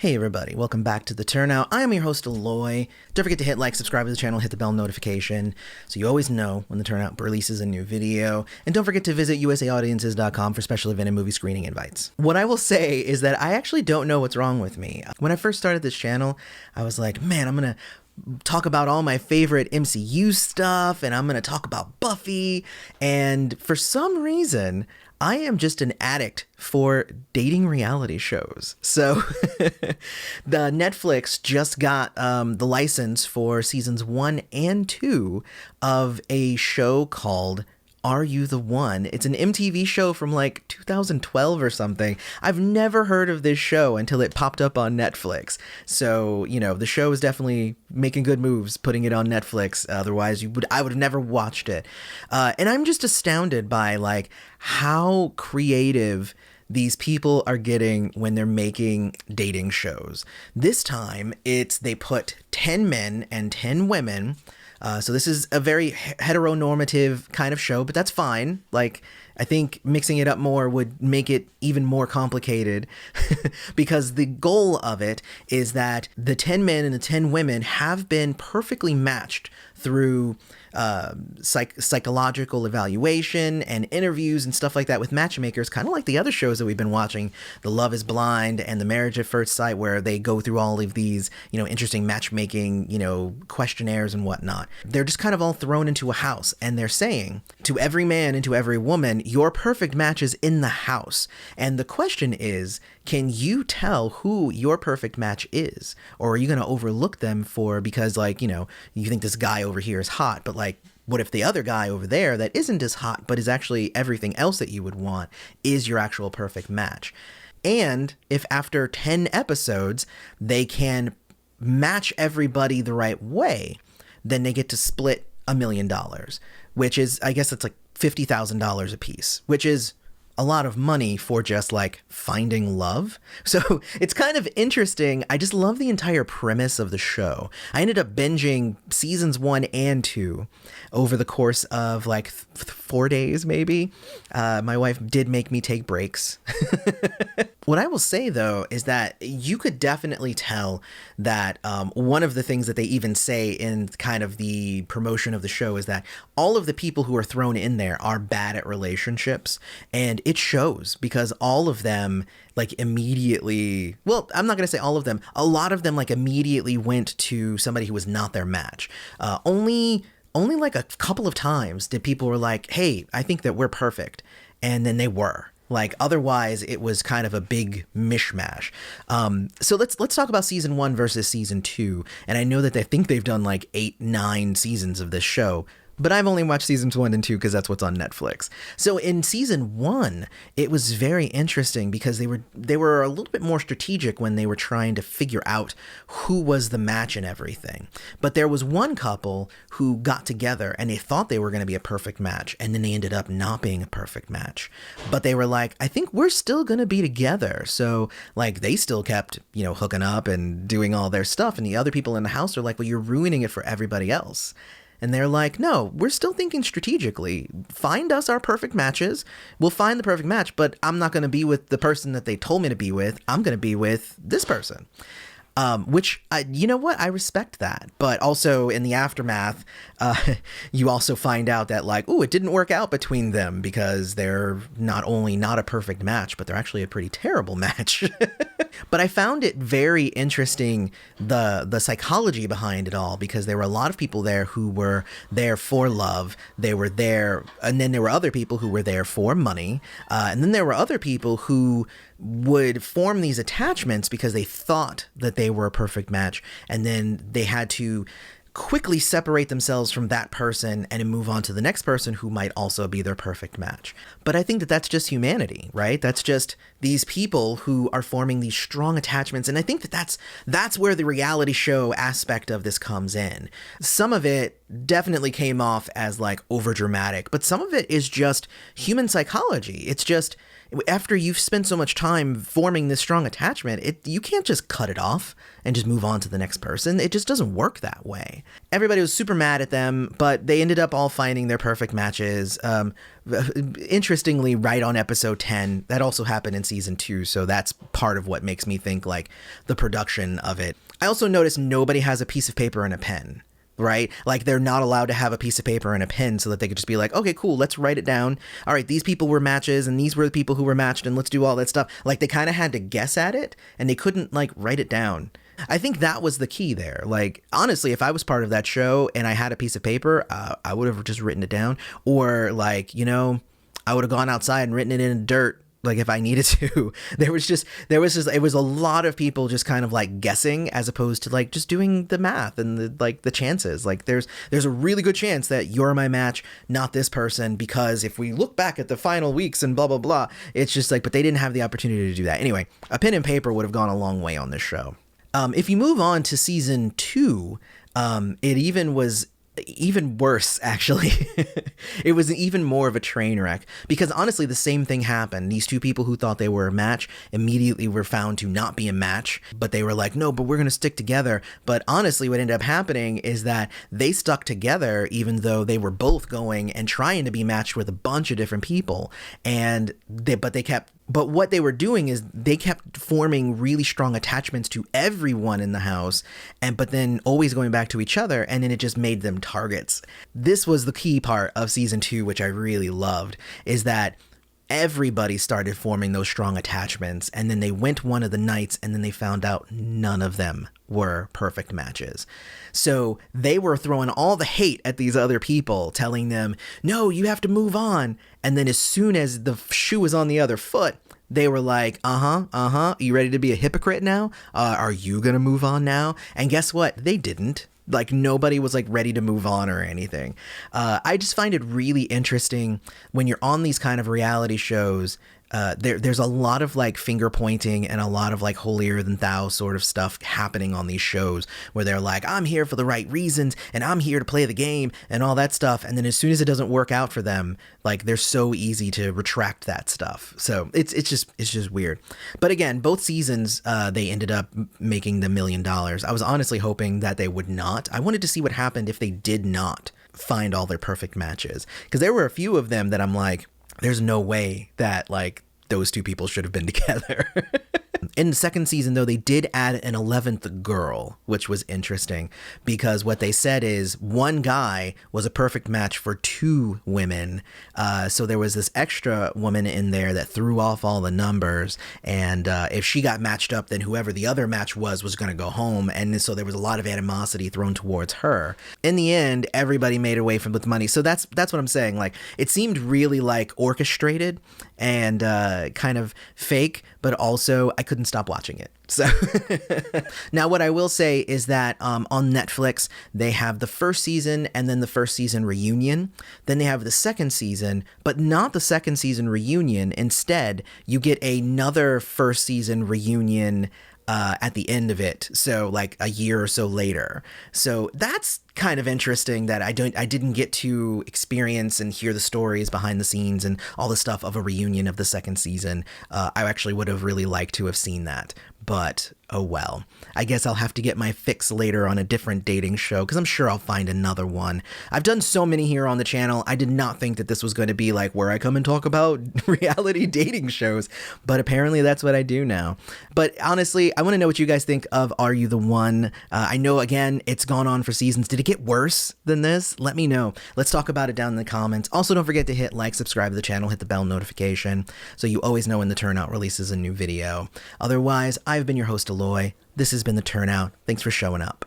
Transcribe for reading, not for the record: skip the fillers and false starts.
Hey everybody, welcome back to the Turnout. I am your host Eloy. Don't forget to hit like, subscribe to the channel, hit the bell notification so you always know when the Turnout releases a new video. And don't forget to visit usaaudiences.com for special event and movie screening invites. What I will say is that I actually don't know what's wrong with me. When I first started this channel, I was like, man, I'm gonna talk about all my favorite MCU stuff and I'm gonna talk about Buffy. And for some reason, I am just an addict for dating reality shows. So the Netflix just got the license for seasons 1 and 2 of a show called Are You the One? It's an MTV show from like 2012 or something. I've never heard of this show until it popped up on Netflix. So, you know, the show is definitely making good moves putting it on Netflix. Otherwise, I would have never watched it. And I'm just astounded by like how creative these people are getting when they're making dating shows. This time, they put 10 men and 10 women. So this is a very heteronormative kind of show, but that's fine. Like, I think mixing it up more would make it even more complicated because the goal of it is that the 10 men and the 10 women have been perfectly matched through psychological evaluation and interviews and stuff like that with matchmakers, kind of like the other shows that we've been watching, The Love is Blind and The Marriage at First Sight, where they go through all of these, interesting matchmaking, questionnaires and whatnot. They're just kind of all thrown into a house and they're saying to every man and to every woman, your perfect match is in the house. And the question is, can you tell who your perfect match is? Or are you going to overlook them because you think this guy over here is hot, but like, what if the other guy over there that isn't as hot, but is actually everything else that you would want is your actual perfect match? And if after 10 episodes, they can match everybody the right way, then they get to split $1 million, which is, I guess it's like $50,000 a piece, which is a lot of money for just like finding love. So it's kind of interesting. I just love the entire premise of the show. I ended up binging seasons 1 and 2 over the course of like 4 days, maybe. My wife did make me take breaks. What I will say, though, is that you could definitely tell that one of the things that they even say in kind of the promotion of the show is that all of the people who are thrown in there are bad at relationships. And it shows because all of them like immediately, well, I'm not going to say all of them. A lot of them like immediately went to somebody who was not their match. Only like a couple of times did people were like, hey, I think that we're perfect. And then they were. Like, otherwise, it was kind of a big mishmash. So let's talk about season 1 versus season 2. And I know that they think they've done like 8, 9 seasons of this show, but I've only watched seasons 1 and 2 because that's what's on Netflix. So in season 1, it was very interesting because they were a little bit more strategic when they were trying to figure out who was the match and everything. But there was one couple who got together and they thought they were going to be a perfect match, and then they ended up not being a perfect match. But they were like, I think we're still going to be together. So like they still kept, hooking up and doing all their stuff. And the other people in the house are like, well, you're ruining it for everybody else. And they're like, no, we're still thinking strategically. Find us our perfect matches. We'll find the perfect match, but I'm not going to be with the person that they told me to be with. I'm going to be with this person. Which, you know what? I respect that. But also in the aftermath, you also find out that like, ooh, it didn't work out between them because they're not only not a perfect match, but they're actually a pretty terrible match. But I found it very interesting, the psychology behind it all, because there were a lot of people there who were there for love. They were there, and then there were other people who were there for money. And then there were other people who would form these attachments because they thought that they were a perfect match, and then they had to quickly separate themselves from that person and move on to the next person who might also be their perfect match. But I think that that's just humanity, right? That's just these people who are forming these strong attachments. And I think that that's where the reality show aspect of this comes in. Some of it definitely came off as like over dramatic, but some of it is just human psychology. after you've spent so much time forming this strong attachment, you can't just cut it off and just move on to the next person. It just doesn't work that way. Everybody was super mad at them, but they ended up all finding their perfect matches. Interestingly, right on episode 10, that also happened in season 2, so that's part of what makes me think like the production of it. I also noticed nobody has a piece of paper and a pen. Right? Like they're not allowed to have a piece of paper and a pen so that they could just be like, okay, cool, let's write it down. All right, these people were matches and these were the people who were matched and let's do all that stuff. Like they kind of had to guess at it and they couldn't like write it down. I think that was the key there. Like, honestly, if I was part of that show and I had a piece of paper, I would have just written it down. Or like, you know, I would have gone outside and written it in the dirt. Like if I needed to. It was a lot of people just kind of like guessing as opposed to like just doing the math and the chances. Like there's a really good chance that you're my match, not this person, because if we look back at the final weeks and blah, blah, blah, it's just like, but they didn't have the opportunity to do that. Anyway, a pen and paper would have gone a long way on this show. If you move on to season 2, it was even worse, actually. It was even more of a train wreck because honestly, the same thing happened. These two people who thought they were a match immediately were found to not be a match, but they were like, no, but we're going to stick together. But honestly, what ended up happening is that they stuck together even though they were both going and trying to be matched with a bunch of different people. But what they were doing is they kept forming really strong attachments to everyone in the house, but then always going back to each other, and then it just made them targets. This was the key part of season 2, which I really loved, is that everybody started forming those strong attachments, and then they went one of the nights, and then they found out none of them were perfect matches. So they were throwing all the hate at these other people, telling them, no, you have to move on. And then as soon as the shoe was on the other foot, they were like, you ready to be a hypocrite now? Are you going to move on now? And guess what? They didn't. Like nobody was like ready to move on or anything. I just find it really interesting when you're on these kind of reality shows. There's a lot of like finger pointing and a lot of like holier than thou sort of stuff happening on these shows where they're like, I'm here for the right reasons and I'm here to play the game and all that stuff. And then as soon as it doesn't work out for them, like they're so easy to retract that stuff. So it's just weird. But again, both seasons, they ended up making the $1 million. I was honestly hoping that they would not. I wanted to see what happened if they did not find all their perfect matches, because there were a few of them that I'm like, there's no way that like those two people should have been together. In the second season, though, they did add an 11th girl, which was interesting because what they said is one guy was a perfect match for 2 women. So there was this extra woman in there that threw off all the numbers. And if she got matched up, then whoever the other match was going to go home. And so there was a lot of animosity thrown towards her. In the end, everybody made away with money. So that's what I'm saying. Like, it seemed really like orchestrated and kind of fake, but also I couldn't stop watching it. So now what I will say is that on Netflix, they have the first season and then the first season reunion. Then they have the second season, but not the second season reunion. Instead, you get another first season reunion at the end of it. So like a year or so later. So that's kind of interesting that I didn't get to experience and hear the stories behind the scenes and all the stuff of a reunion of the second season. I actually would have really liked to have seen that. But oh well, I guess I'll have to get my fix later on a different dating show because I'm sure I'll find another one. I've done so many here on the channel. I did not think that this was going to be like where I come and talk about reality dating shows, but apparently that's what I do now. But honestly, I want to know what you guys think of Are You the One? I know, again, it's gone on for seasons. Did it get worse than this? Let me know. Let's talk about it down in the comments. Also, don't forget to hit like, subscribe to the channel, hit the bell notification so you always know when the Turnout releases a new video. Otherwise, I've been your host, Eloy. This has been the Turnout. Thanks for showing up.